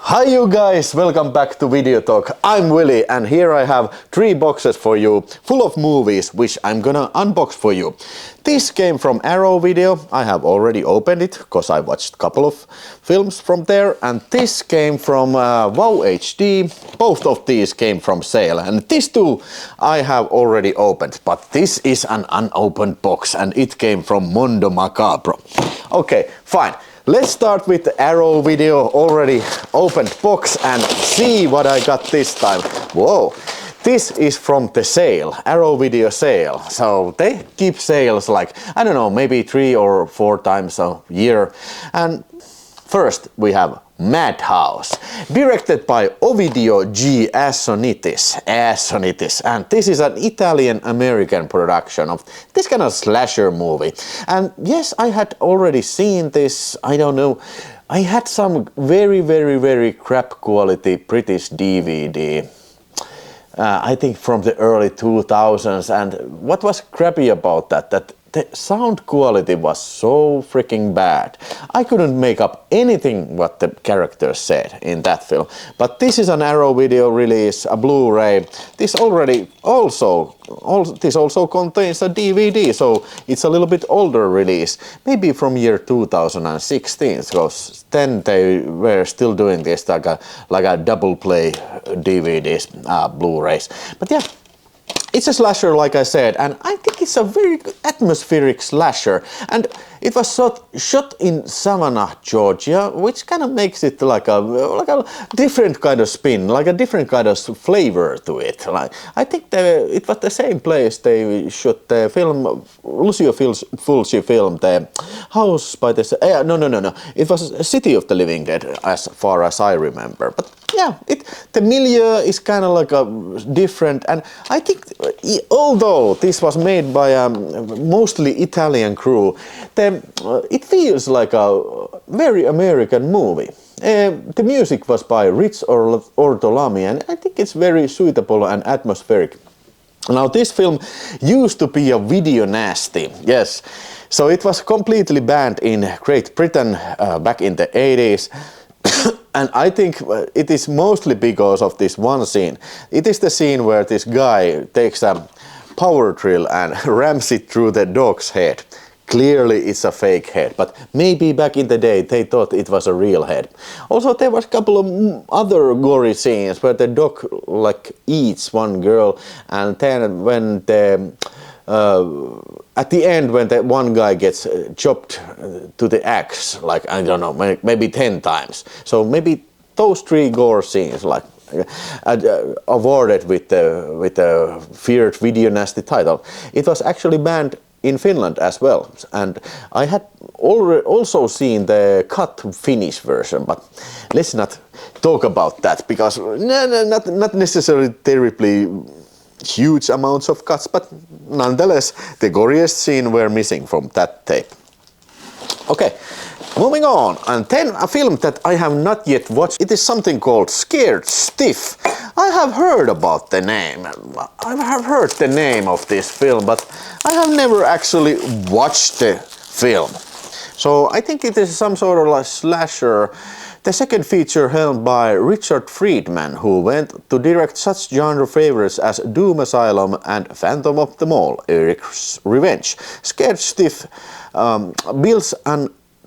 Hi you guys, welcome back to VideoTalk. I'm Willie and here I have 3 boxes for you full of movies which I'm gonna unbox for you. This came from Arrow Video. I have already opened it because I watched a couple of films from there, and this came from Wow HD. Both of these came from sale, and these two I have already opened, but this is an unopened box and it came from Mondo Macabro. Okay, fine. Let's start with the Arrow Video already opened box and see what I got this time. Whoa, this is from the sale, Arrow Video sale. So they keep sales like, I don't know, maybe 3 or 4 times a year. And first we have Madhouse, directed by Ovidio G. Assonitis, and this is an Italian-American production of this kind of slasher movie. And yes, I had already seen this, I don't know, I had some very crap quality British DVD, I think from the early 2000s, and what was crappy about that the sound quality was so freaking bad. I couldn't make up anything what the characters said in that film. But this is an Arrow Video release, a Blu-ray. This also contains a DVD, so it's a little bit older release, maybe from year 2016, because then they were still doing this like a double play DVDs, Blu-rays. But yeah. It's a slasher, like I said, and I think it's a very atmospheric slasher. And it was shot in Savannah, Georgia, which kind of makes it like a different kind of spin, like a different kind of flavor to it. Like, I think it was the same place they shot the film, Lucio Fulci film, the House by the... no. It was City of the Living Dead, as far as I remember. But yeah, the milieu is kind of like a different, and I think although this was made by a mostly Italian crew, it feels like a very American movie. The music was by Rich Ortolami, and I think it's very suitable and atmospheric. Now this film used to be a video nasty, yes. So it was completely banned in Great Britain back in the 80s. And I think it is mostly because of this one scene. It is the scene where this guy takes a power drill and rams it through the dog's head. Clearly it's a fake head, but maybe back in the day they thought it was a real head. Also there was a couple of other gory scenes where the dog like eats one girl, and then when the at the end, when that one guy gets chopped to the axe, like, I don't know, maybe 10 times. So maybe those 3 gore scenes, like, awarded with the feared video nasty title. It was actually banned in Finland as well. And I had also seen the cut Finnish version, but let's not talk about that, because not necessarily terribly huge amounts of cuts, but nonetheless the goriest scene were missing from that tape. Okay, moving on, and then a film that I have not yet watched. It is something called Scared Stiff. I have heard about the name. I have heard the name of this film, but I have never actually watched the film. So I think it is some sort of like slasher. The second feature held by Richard Friedman, who went to direct such genre favorites as Doom Asylum and Phantom of the Mall, Eric's Revenge. Scared Stiff builds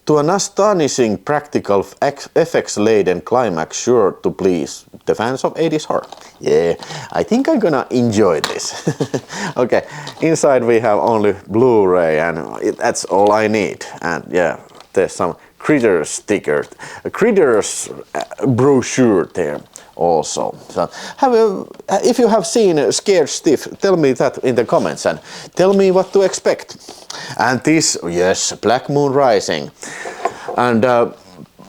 to an astonishing practical effects-laden climax sure to please the fans of 80s horror. Yeah, I think I'm gonna enjoy this. Okay, inside we have only Blu-ray, and that's all I need. And yeah, there's some Critters sticker, Critters brochure there also. So if you have seen Scared Stiff, tell me that in the comments and tell me what to expect. And this, yes, Black Moon Rising. And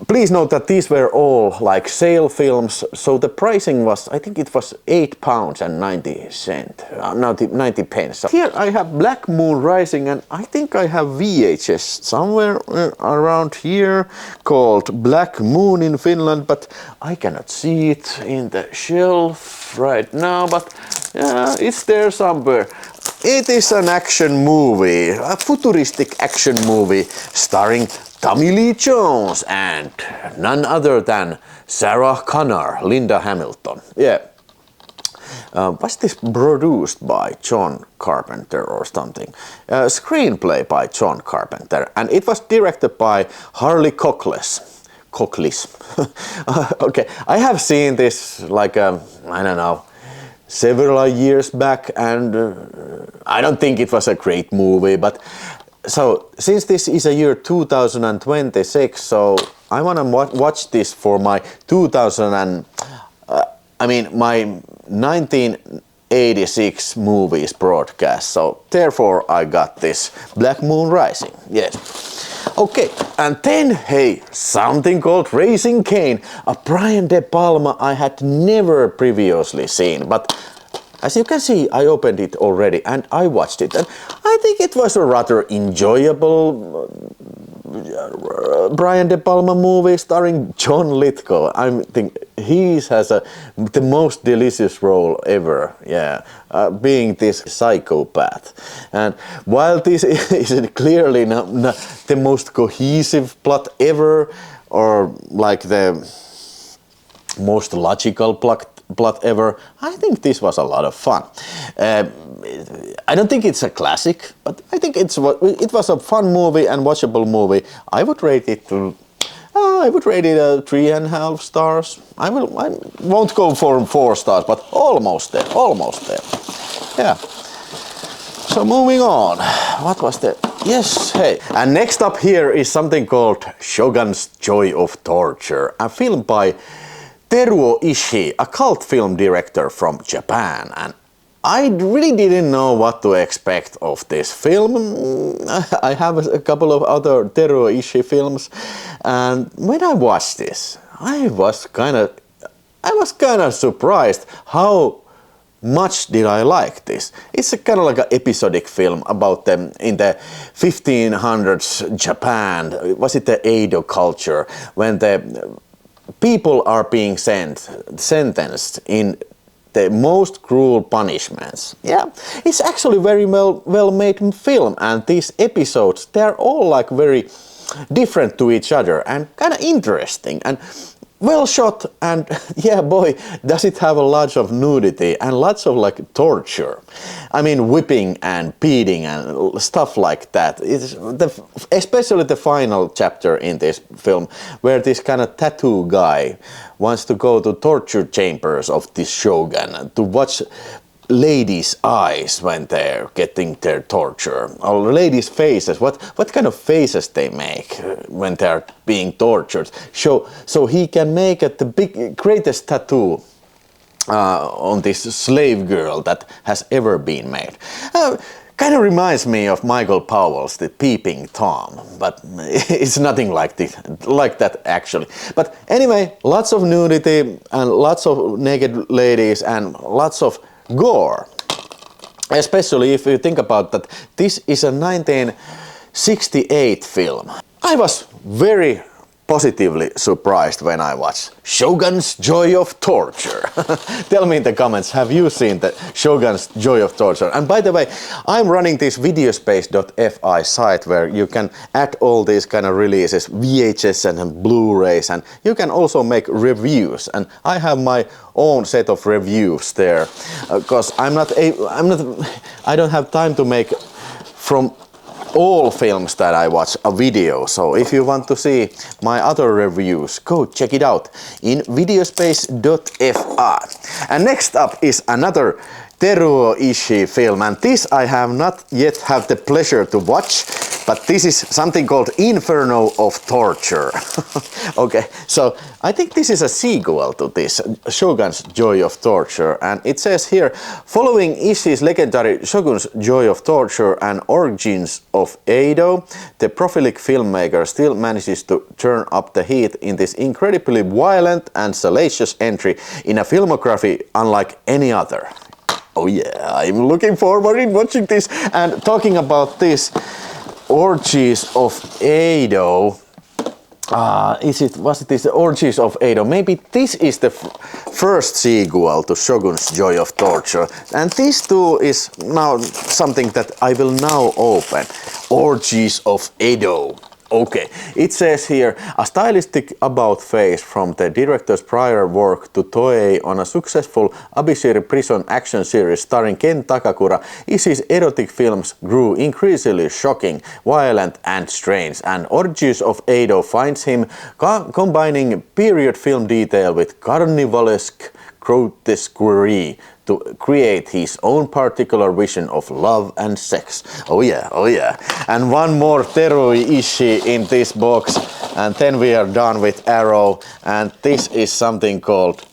please note that these were all like sale films, so the pricing was, I think it was £8.90. So here I have Black Moon Rising, and I think I have VHS somewhere around here called Black Moon in Finland, but I cannot see it in the shelf right now, but it's there somewhere. It is an action movie, a futuristic action movie starring Tommy Lee Jones and none other than Sarah Connor, Linda Hamilton. Yeah. Was this produced by John Carpenter or something? Screenplay by John Carpenter, and it was directed by Harley Cockles. Okay, I have seen this like I don't know, several years back, and I don't think it was a great movie, but so since this is a year 2026, so I want to watch this for my my 1986 movies broadcast, so therefore I got this Black Moon Rising, yes. Okay, and then, hey, something called Raising Cain, a Brian De Palma I had never previously seen, but as you can see, I opened it already and I watched it, and I think it was a rather enjoyable Brian De Palma movie starring John Lithgow. I think he has the most delicious role ever, yeah, being this psychopath. And while this is clearly not the most cohesive plot ever, or like the most logical plot ever, I think this was a lot of fun. I don't think it's a classic, but I think it was a fun movie and watchable movie. I would rate it 3.5 stars. I won't go for 4 stars, but almost there. Yeah. So moving on, what was the, yes, hey. And next up here is something called Shogun's Joy of Torture, a film by Teruo Ishii, a cult film director from Japan, and I really didn't know what to expect of this film. I have a couple of other Teruo Ishii films, and when I watched this, I was kind of surprised how much did I like this. It's a kind of like an episodic film about them in the 1500s Japan. Was it the Edo culture, when the people are being sentenced in the most cruel punishments. Yeah, it's actually very well made film, and these episodes, they're all like very different to each other and kind of interesting and well shot, and yeah, boy, does it have a lot of nudity and lots of like torture. I mean, whipping and beating and stuff like that. It's especially the final chapter in this film, where this kind of tattoo guy wants to go to torture chambers of this shogun to watch ladies' eyes when they're getting their torture, or ladies' faces, what kind of faces they make when they're being tortured, so he can make the greatest tattoo on this slave girl that has ever been made. Kind of reminds me of Michael Powell's The Peeping Tom, but it's nothing like that actually. But anyway, lots of nudity and lots of naked ladies and lots of gore, especially if you think about that this is a 1968 film. I was very positively surprised when I watched Shogun's Joy of Torture. Tell me in the comments, have you seen the Shogun's Joy of Torture? And by the way, I'm running this videospace.fi site where you can add all these kind of releases, VHS and Blu-rays, and you can also make reviews. And I have my own set of reviews there, because I don't have time to make from all films that I watch a video. So if you want to see my other reviews, go check it out in videospace.fi. And next up is another Teruo Ishii film, and this I have not yet had the pleasure to watch, but this is something called Inferno of Torture. Okay, so I think this is a sequel to this, Shogun's Joy of Torture, and it says here, following Ishii's legendary Shogun's Joy of Torture and Origins of Edo, the prolific filmmaker still manages to turn up the heat in this incredibly violent and salacious entry in a filmography unlike any other. Oh yeah, I'm looking forward in watching this. And talking about this Orgies of Edo, was it this Orgies of Edo? Maybe this is the first sequel to Shogun's Joy of Torture, and this too is now something that I will now open. Orgies of Edo. Okay, it says here, a stylistic about-face from the director's prior work to Toei on a successful Abishiri prison action series starring Ken Takakura, Ishii's erotic films grew increasingly shocking, violent and strange, and Orgies of Edo finds him combining period film detail with carnivalesque grotesquerie to create his own particular vision of love and sex. Oh yeah, oh yeah. And one more Teru Ishii in this box, and then we are done with Arrow, and this is something called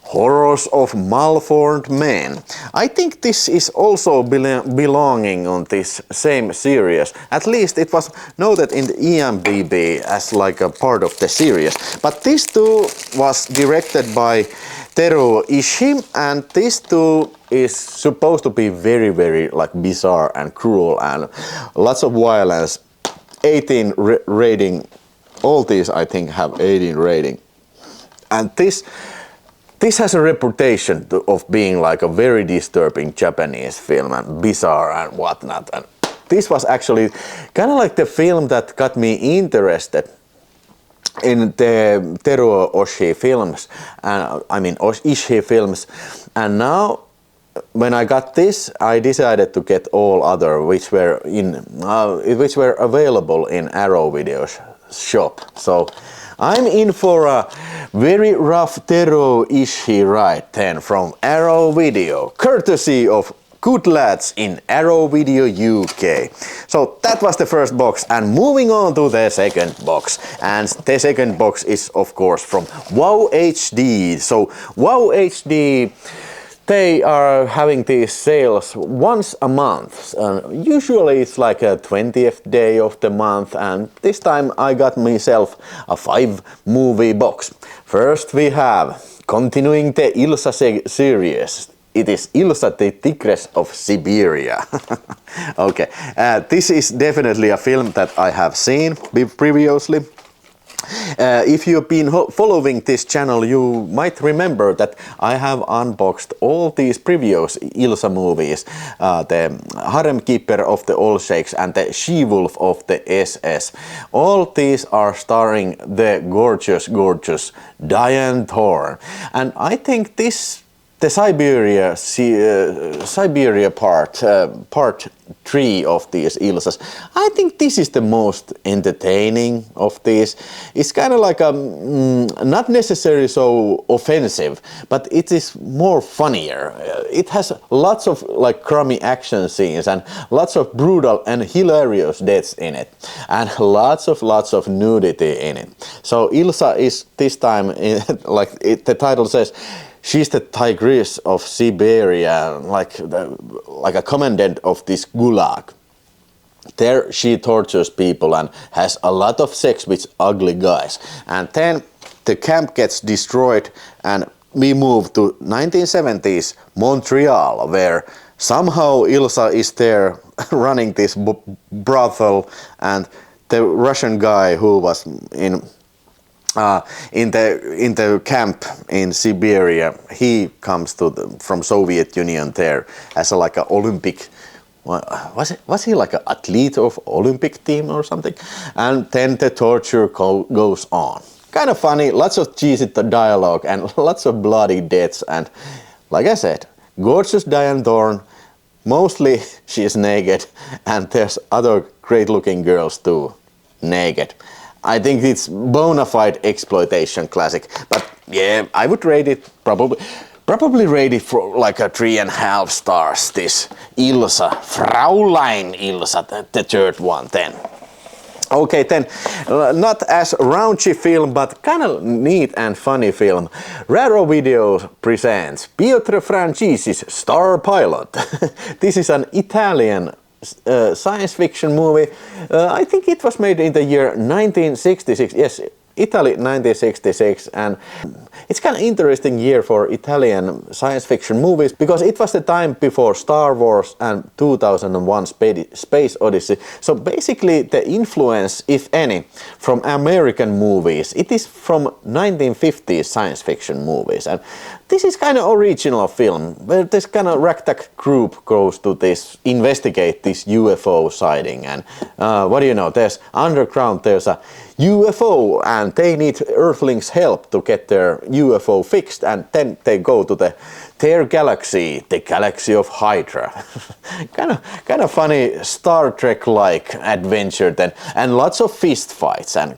Horrors of Malformed Men. I think this is also belonging on this same series. At least it was noted in the IMDb as like a part of the series. But this too was directed by Teru Ishii, and this too is supposed to be very like bizarre and cruel and lots of violence. 18 rating. All these I think have 18 rating. And this has a reputation of being like a very disturbing Japanese film and bizarre and whatnot. And this was actually kind of like the film that got me interested in the Teru Ishii films, and I mean Ishii films. And now, when I got this, I decided to get all other which were available in Arrow Video's shop. So I'm in for a very rough Teru Ishii ride then from Arrow Video, courtesy of good lads in Arrow Video UK. So that was the first box, and moving on to the second box. And the second box is of course from Wow HD. So Wow HD, they are having these sales once a month. Usually it's like a 20th day of the month, and this time I got myself a 5-movie box. First we have, continuing the Ilsa series, it is Ilsa the Tigress of Siberia. Okay, this is definitely a film that I have seen previously. If you've been following this channel, you might remember that I have unboxed all these previous Ilsa movies, the Harem Keeper of the Old Sheikhs and the She-Wolf of the SS. All these are starring the gorgeous Diane Thorne, and I think the Siberia part 3 of these Ilsas, I think this is the most entertaining of these. It's kind of like not necessarily so offensive, but it is more funnier. It has lots of like crummy action scenes and lots of brutal and hilarious deaths in it, and lots of nudity in it. So Ilsa is this time, the title says, she's the Tigress of Siberia, like a commandant of this gulag. There she tortures people and has a lot of sex with ugly guys. And then the camp gets destroyed, and we move to 1970s Montreal, where somehow Ilsa is there running this brothel, and the Russian guy who was in the camp in Siberia, he comes from Soviet Union there as like an Olympic. Was he like an athlete of Olympic team or something? And then the torture goes on. Kind of funny, lots of cheesy dialogue and lots of bloody deaths. And like I said, gorgeous Diane Thorne. Mostly she is naked, and there's other great-looking girls too, naked. I think it's bona fide exploitation classic, but yeah, I would rate it probably rate it for like a 3.5 stars. This Ilsa, Fraulein Ilsa, the third one then. Okay, then, not as raunchy film, but kind of neat and funny film. Raro Video presents Piotr Francisi's Star Pilot. This is an Italian science fiction movie. I think it was made in the year 1966. Yes, Italy 1966, and it's kind of interesting year for Italian science fiction movies because it was the time before Star Wars and 2001 Space Odyssey. So basically the influence, if any, from American movies, it is from 1950s science fiction movies. And this is kind of original film where this kind of ragtag group goes to investigate this UFO sighting, and what do you know, there's underground, there's a UFO and they need Earthlings' help to get their UFO fixed, and then they go to their galaxy, the galaxy of Hydra. kind of funny Star Trek-like adventure then, and lots of fist fights and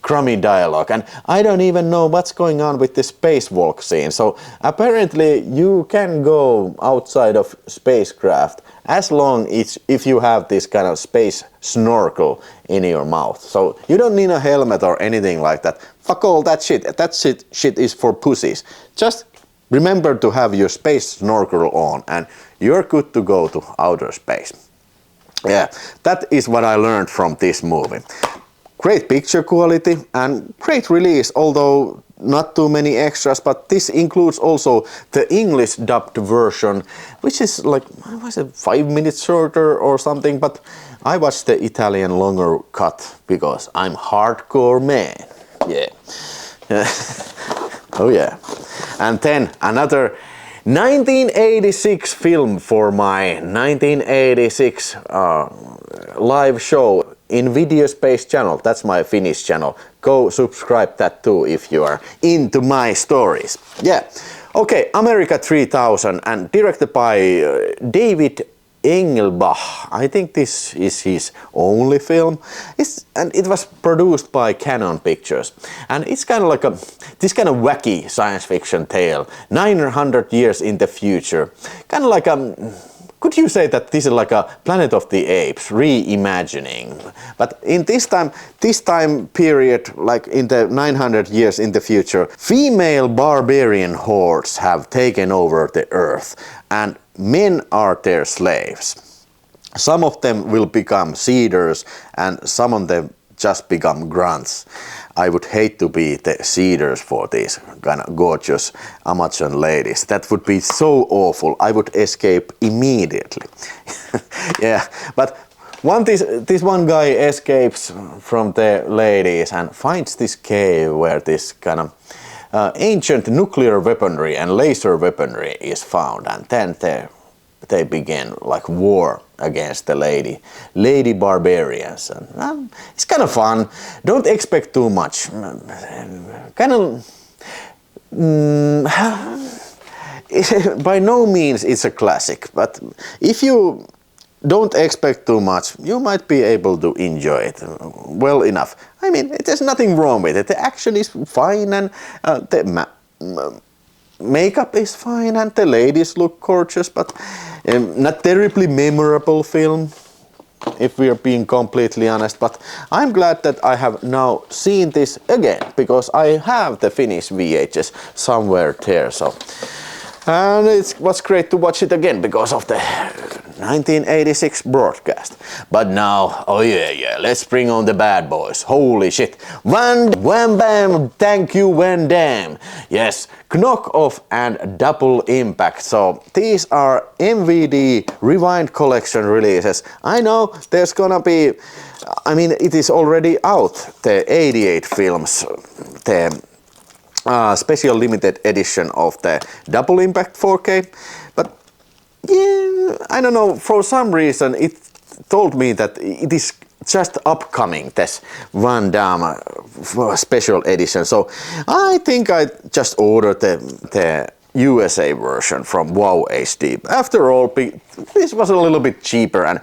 crummy dialogue, and I don't even know what's going on with the spacewalk scene. So apparently you can go outside of spacecraft as long as if you have this kind of space snorkel in your mouth. So you don't need a helmet or anything like that. Fuck all that shit. That shit is for pussies. Just remember to have your space snorkel on and you're good to go to outer space. Yeah, that is what I learned from this movie. Great picture quality and great release, although not too many extras, but this includes also the English dubbed version, which is like, what was it, 5 minutes shorter or something, but I watched the Italian longer cut because I'm hardcore man. Yeah. Oh yeah. And then another 1986 film for my 1986 live show in Videospace channel. That's my Finnish channel. Go subscribe that too if you are into my stories. Yeah. Okay, America 3000 and directed by David Engelbach. I think this is his only film. And it was produced by Canon Pictures. And it's kind of like this kind of wacky science fiction tale. 900 years in the future. Kind of like could you say that this is like a Planet of the Apes reimagining? But in this time period, like in the 900 years in the future, female barbarian hordes have taken over the earth and men are their slaves. Some of them will become cedars and some of them just become grunts. I would hate to be the cedars for these kind of gorgeous Amazon ladies. That would be so awful. I would escape immediately. Yeah, but this one guy escapes from the ladies and finds this cave where this kind of ancient nuclear weaponry and laser weaponry is found, and then they begin like war against the lady barbarians, and it's kind of fun. Don't expect too much. Kind of by no means it's a classic, but if you don't expect too much, you might be able to enjoy it well enough. I mean, there's nothing wrong with it. The action is fine, and the makeup is fine, and the ladies look gorgeous, but not terribly memorable film, if we are being completely honest. But I'm glad that I have now seen this again, because I have the Finnish VHS somewhere there. So, and it was great to watch it again because of the 1986 broadcast. But now, oh yeah, let's bring on the bad boys. Holy shit. Wham bam, thank you Van Damme. Yes, Knock Off and Double Impact. So these are MVD Rewind Collection releases. I know there's gonna be, I mean, it is already out, the 88 films, the special limited edition of the Double Impact 4K. But yeah, I don't know, for some reason it told me that it is just upcoming, this Van Damme special edition. So I think I just ordered the USA version from Wow HD. After all, this was a little bit cheaper, and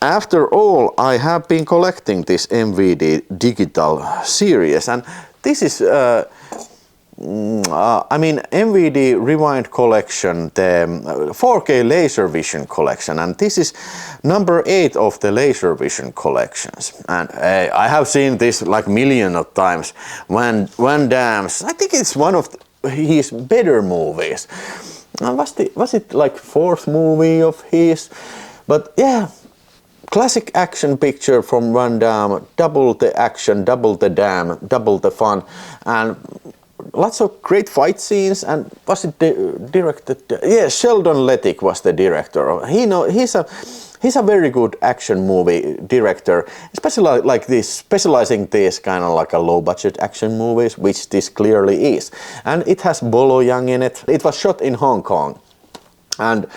after all, I have been collecting this MVD digital series, and this is I mean, MVD Rewind Collection, the 4K Laser Vision Collection, and this is number 8 of the Laser Vision collections. And I have seen this like millions of times. Van Damme's, I think it's one of his better movies. Was it like 4th movie of his? But yeah, classic action picture from Van Damme, double the action, double the damn, double the fun, and lots of great fight scenes. And was it directed? Yeah, Sheldon Lettich was the director. He's a he's a very good action movie director, especially like this, specializing this kind of like a low budget action movies, which this clearly is. And it has Bolo Young in it. It was shot in Hong Kong. And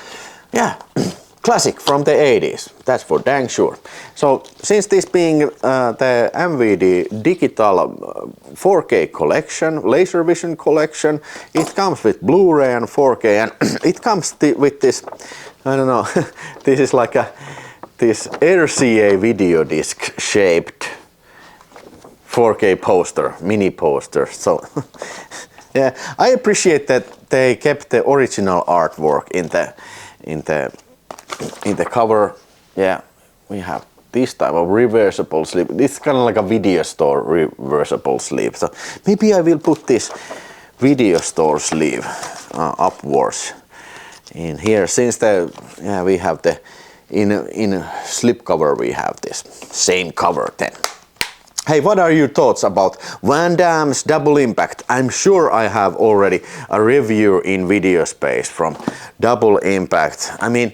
yeah, classic from the 80s, that's for dang sure. So since this being the MVD digital 4K collection, laser vision collection, it comes with Blu-ray and 4K, and it comes with this, I don't know, this is like this RCA video disc shaped 4K poster, mini poster. So yeah, I appreciate that they kept the original artwork in the cover. Yeah, we have this type of reversible sleeve. It's kind of like a video store reversible sleeve. So maybe I will put this video store sleeve upwards in here, since we have the in slip cover we have this same cover then. Hey, what are your thoughts about Van Damme's Double Impact? I'm sure I have already a review in Video Space from Double Impact. I mean,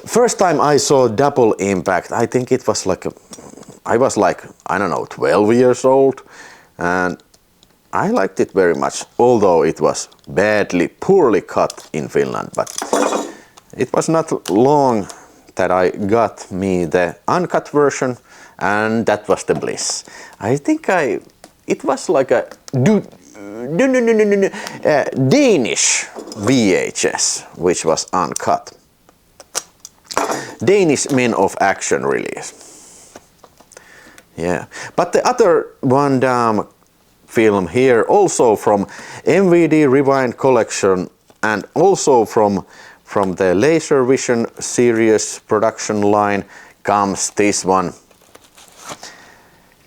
first time I saw Double Impact, I think it was like I was like, I don't know, 12 years old, and I liked it very much, although it was poorly cut in Finland. But it was not long that I got me the uncut version, and that was the bliss. I think it was like a Danish VHS, which was uncut. Danish Men of Action release. Yeah, but the other Van Damme film here, also from MVD Rewind collection, and also from the Laser Vision series production line, comes this one.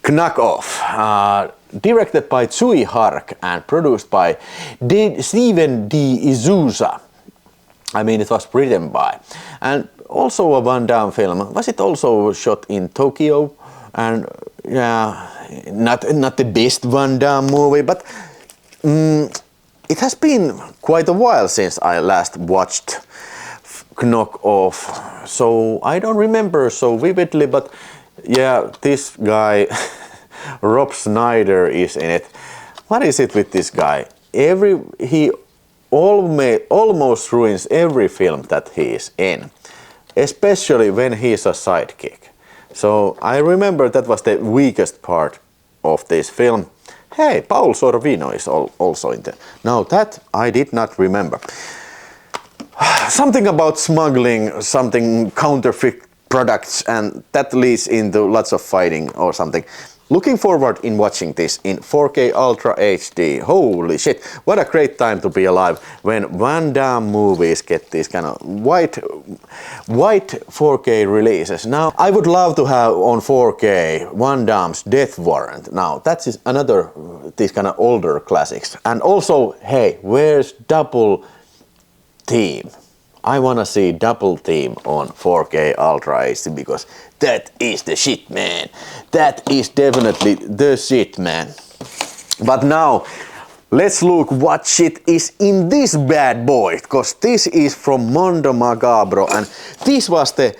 Knuck Off, directed by Tsui Hark and produced by Steven D. Izusa. I mean, it was written by. And also a Van Damme film. Was it also shot in Tokyo? And yeah, not the best Van Damme movie, but it has been quite a while since I last watched Knuck Off. So I don't remember so vividly, but yeah, this guy, Rob Schneider, is in it. What is it with this guy? He almost ruins every film that he is in, especially when he is a sidekick. So I remember that was the weakest part of this film. Hey, Paul Sorvino is also in there. Now that I did not remember. Something about smuggling, something counterfeit products, and that leads into lots of fighting or something. Looking forward in watching this in 4K Ultra HD. Holy shit, what a great time to be alive when Van Damme movies get these kind of white 4K releases. Now, I would love to have on 4K Van Damme's Death Warrant. Now, that is another these kind of older classics. And also, hey, where's Double Team? I wanna see Double Team on 4K Ultra HD, because that is the shit, man. That is definitely the shit, man. But now, let's look what shit is in this bad boy, because this is from Mondo Macabro, and this was the,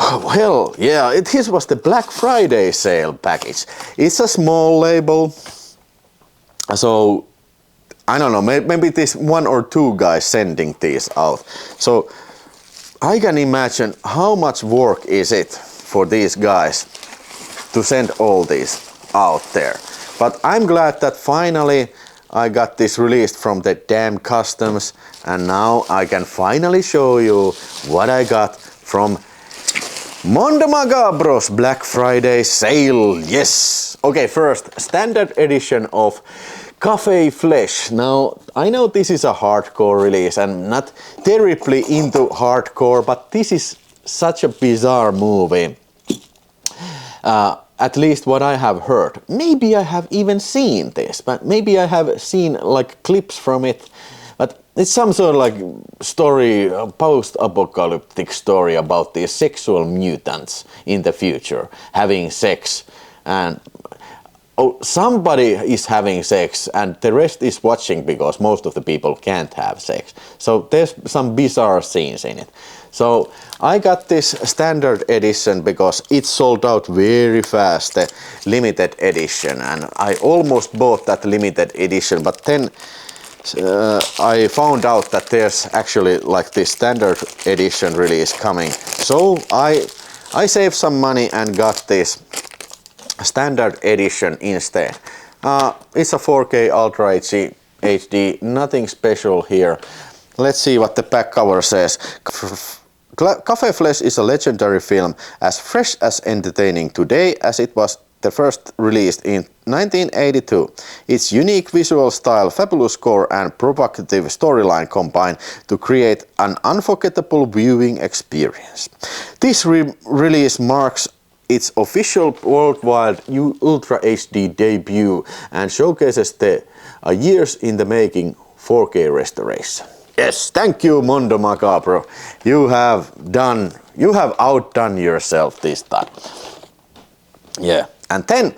well, yeah, this was the Black Friday sale package. It's a small label, so I don't know, maybe this one or two guys sending these out. So I can imagine how much work is it for these guys to send all these out there. But I'm glad that finally I got this released from the damn customs, and now I can finally show you what I got from Mondo Macabro's Black Friday sale. Yes! Okay, first, standard edition of Cafe Flesh. Now, I know this is a hardcore release. I'm not terribly into hardcore, but this is such a bizarre movie. At least what I have heard. Maybe I have even seen this, but maybe I have seen like clips from it. But it's some sort of like story, post-apocalyptic story about these sexual mutants in the future having sex, and somebody is having sex and the rest is watching because most of the people can't have sex. So there's some bizarre scenes in it. So I got this standard edition because it sold out very fast, the limited edition, and I almost bought that limited edition, but then I found out that there's actually like this standard edition release coming. So I saved some money and got this standard edition instead. It's a 4K Ultra HD, nothing special here. Let's see what the back cover says. Café Flesh is a legendary film, as fresh as entertaining today as it was the first released in 1982. Its unique visual style, fabulous score and provocative storyline combine to create an unforgettable viewing experience. This release marks its official worldwide Ultra HD debut and showcases the years in the making 4K restoration. Yes, thank you, Mondo Macabro. You have outdone yourself this time. Yeah, and then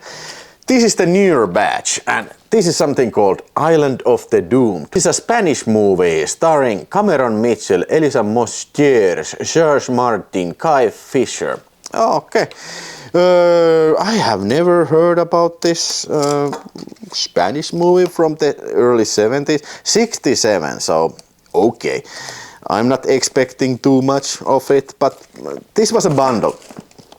this is the newer batch, and this is something called Island of the Doomed. This is a Spanish movie starring Cameron Mitchell, Elisa Mostiers, George Martin, Kai Fisher. Okay, I have never heard about this Spanish movie from the early 70s, 67, so okay. I'm not expecting too much of it, but this was a bundle.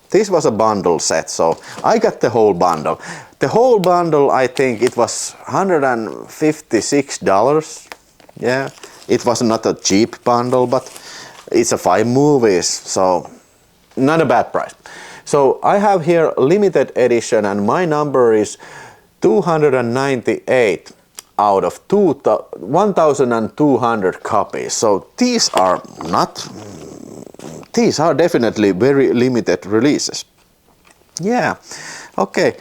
This was a bundle set, so I got the whole bundle. The whole bundle, I think it was $156. Yeah, it was not a cheap bundle, but it's a 5 movies, so not a bad price. So I have here limited edition, and my number is 298 out of 1,200 copies. So these are definitely very limited releases. Yeah, okay.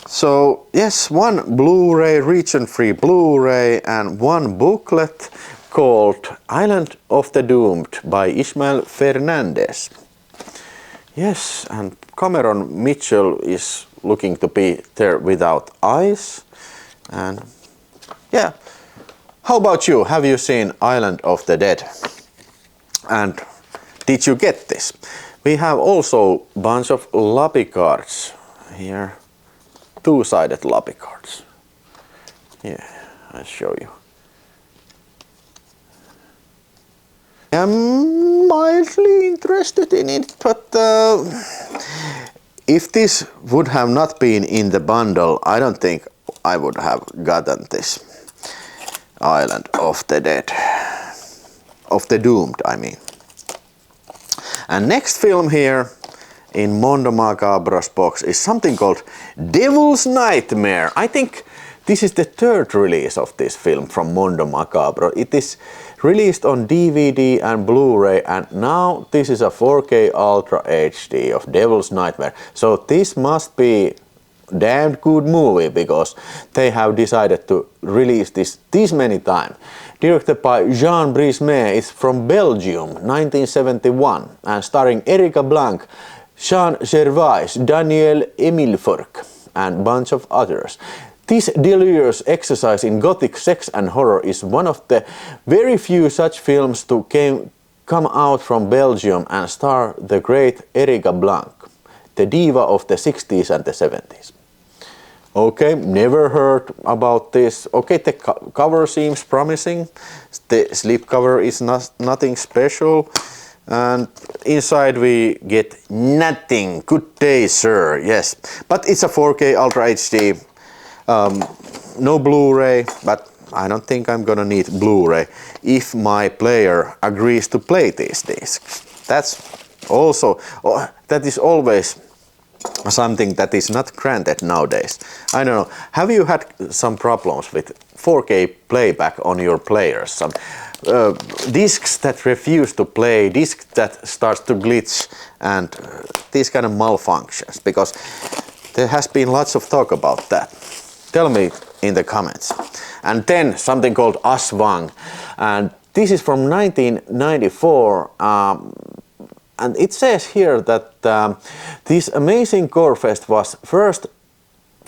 So yes, one Blu-ray, region-free Blu-ray, and one booklet called Island of the Doomed by Ismael Fernandez. Yes, and Cameron Mitchell is looking to be there without eyes. And yeah, how about you? Have you seen Island of the Dead? And did you get this? We have also a bunch of lobby cards here, two-sided lobby cards. Yeah, I'll show you. I'm mildly interested in it, but if this would have not been in the bundle, I don't think I would have gotten this Island of the Dead. Of the Doomed, I mean. And next film here in Mondo Macabro's box is something called Devil's Nightmare. I think this is the third release of this film from Mondo Macabro. It is released on DVD and Blu-ray, and now this is a 4K Ultra HD of Devil's Nightmare. So this must be damn good movie, because they have decided to release this many times. Directed by Jean Brismet, it's from Belgium, 1971, and starring Erika Blanc, Jean Gervais, Daniel Emilfork, and bunch of others. This delirious exercise in gothic sex and horror is one of the very few such films to come out from Belgium and star the great Erika Blanc, the diva of the 60s and the 70s. Okay, never heard about this. Okay, the cover seems promising. The slipcover is nothing special. And inside we get nothing. Good day, sir. Yes, but it's a 4K Ultra HD. No Blu-ray, but I don't think I'm gonna need Blu-ray if my player agrees to play these discs. That is always something that is not granted nowadays. I don't know. Have you had some problems with 4K playback on your players? Some discs that refuse to play, discs that starts to glitch, and these kind of malfunctions? Because there has been lots of talk about that. Tell me in the comments. And then something called Aswang, and this is from 1994. And it says here that this amazing gore fest was first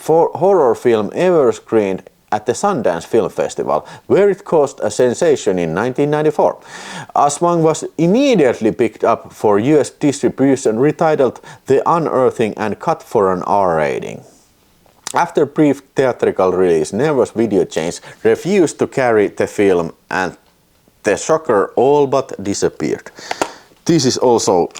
horror film ever screened at the Sundance Film Festival, where it caused a sensation in 1994. Aswang was immediately picked up for US distribution, retitled The Unearthing and cut for an R rating. After brief theatrical release, nervous video chains refused to carry the film and the shocker all but disappeared. This is also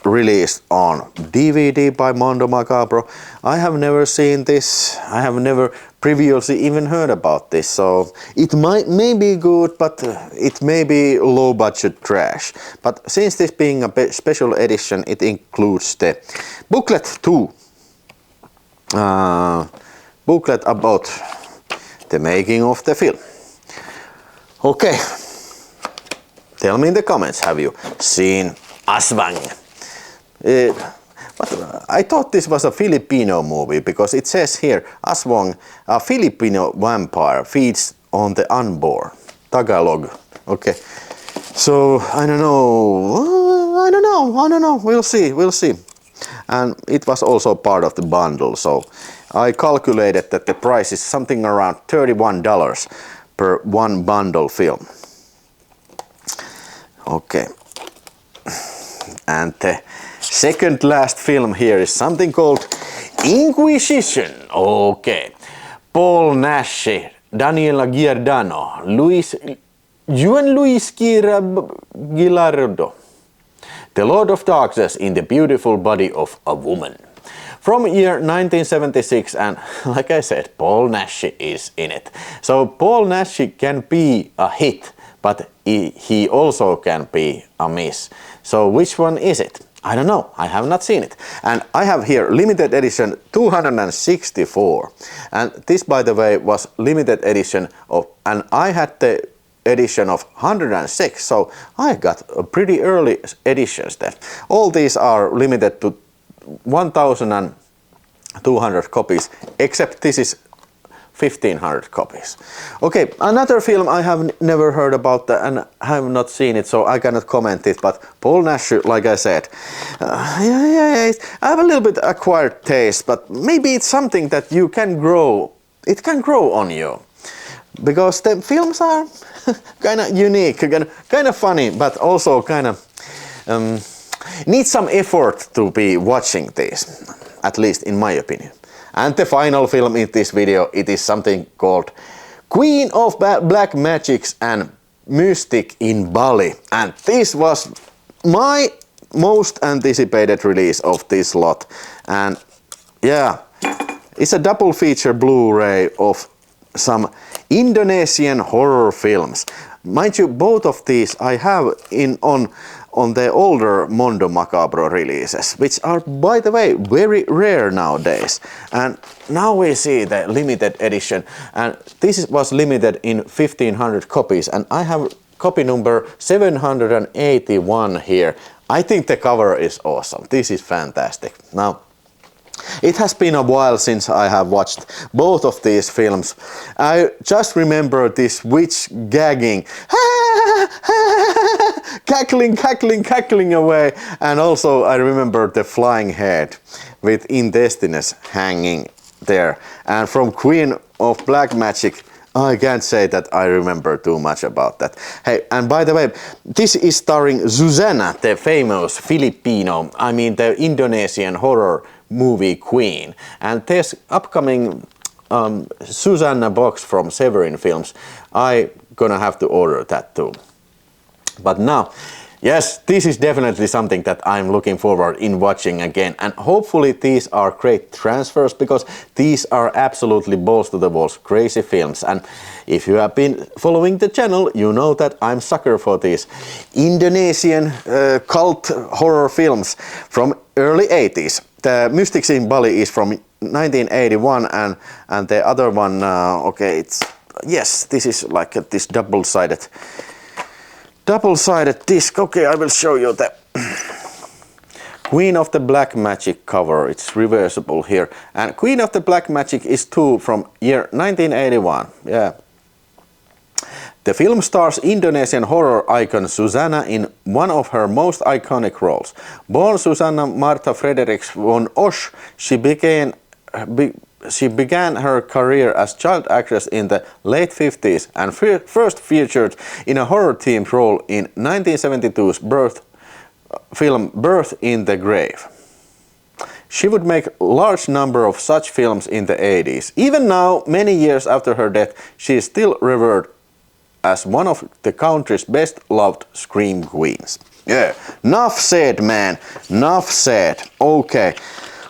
released on DVD by Mondo Macabro. I have never seen this. I have never previously even heard about this, so it may be good, but it may be low budget trash. But since this being a special edition, it includes the booklet too. Booklet about the making of the film. Okay, tell me in the comments, have you seen Aswang? But I thought this was a Filipino movie because it says here, Aswang, a Filipino vampire, feeds on the unborn. Tagalog. Okay. So, I don't know. We'll see. And it was also part of the bundle, so I calculated that the price is something around $31 per one bundle film. Okay. And the second last film here is something called Inquisition. Okay. Paul Nash, Daniela Giordano, Juan Luis Gilardo. The Lord of Darkness in the Beautiful Body of a Woman. From year 1976, and like I said, Paul Nash is in it. So Paul Nash can be a hit, but he also can be a miss. So which one is it? I don't know. I have not seen it. And I have here limited edition 264. And this, by the way, was limited edition of, and I had the edition of 106, so I got a pretty early editions there. All these are limited to 1,200 copies, except this is 1,500 copies. Okay, another film I have never heard about and have not seen it, so I cannot comment it, but Paul Nash, like I said, I have a little bit acquired taste, but maybe it's something that you can grow, it can grow on you. Because the films are kind of unique, kind of funny, but also kind of need some effort to be watching this, at least in my opinion. And the final film in this video, it is something called Queen of Black Magics and Mystic in Bali. And this was my most anticipated release of this lot. And yeah, it's a double feature Blu-ray of some Indonesian horror films. Mind you, both of these I have on the older Mondo Macabro releases, which are, by the way, very rare nowadays. And now we see the limited edition, and this was limited in 1,500 copies, and I have copy number 781 here. I think the cover is awesome. This is fantastic. Now, it has been a while since I have watched both of these films. I just remember this witch gagging, cackling away, and also I remember the flying head with intestines hanging there. And from Queen of Black Magic, I can't say that I remember too much about that. Hey, and by the way, this is starring Susanna, the famous Filipino, the Indonesian horror movie queen. And this upcoming Susanna box from Severin Films, I gonna have to order that too. But now, yes, this is definitely something that I'm looking forward in watching again, and hopefully these are great transfers, because these are absolutely balls to the walls crazy films. And if you have been following the channel, you know that I'm sucker for these Indonesian cult horror films from early 80s. The Mystics in Bali is from 1981, and the other one, okay, it's, yes, this is like this double-sided disc. Okay, I will show you the Queen of the Black Magic cover. It's reversible here, and Queen of the Black Magic is 2 from year 1981. Yeah. The film stars Indonesian horror icon Susanna in one of her most iconic roles. Born Susanna Martha Fredericks von Osch, she began She began her career as child actress in the late 50s and first featured in a horror-themed role in 1972's film Birth in the Grave. She would make a large number of such films in the 80s. Even now, many years after her death, she is still revered as one of the country's best-loved scream queens. Yeah, enough said, man. Enough said. Okay.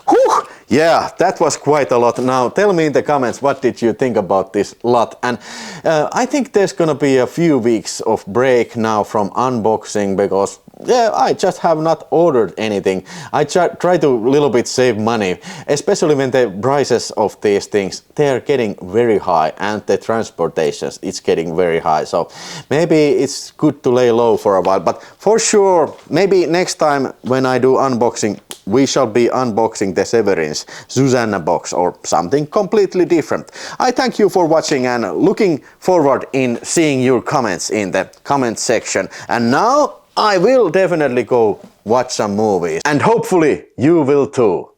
Whew. Yeah, that was quite a lot. Now tell me in the comments what did you think about this lot. And I think there's gonna be a few weeks of break now from unboxing because yeah, I just have not ordered anything. I try to little bit save money, especially when the prices of these things, they are getting very high and the transportations, it's getting very high. So maybe it's good to lay low for a while, but for sure, maybe next time when I do unboxing, we shall be unboxing the Severin's Susanna box or something completely different. I thank you for watching and looking forward in seeing your comments in the comment section. And now I will definitely go watch some movies and hopefully you will too.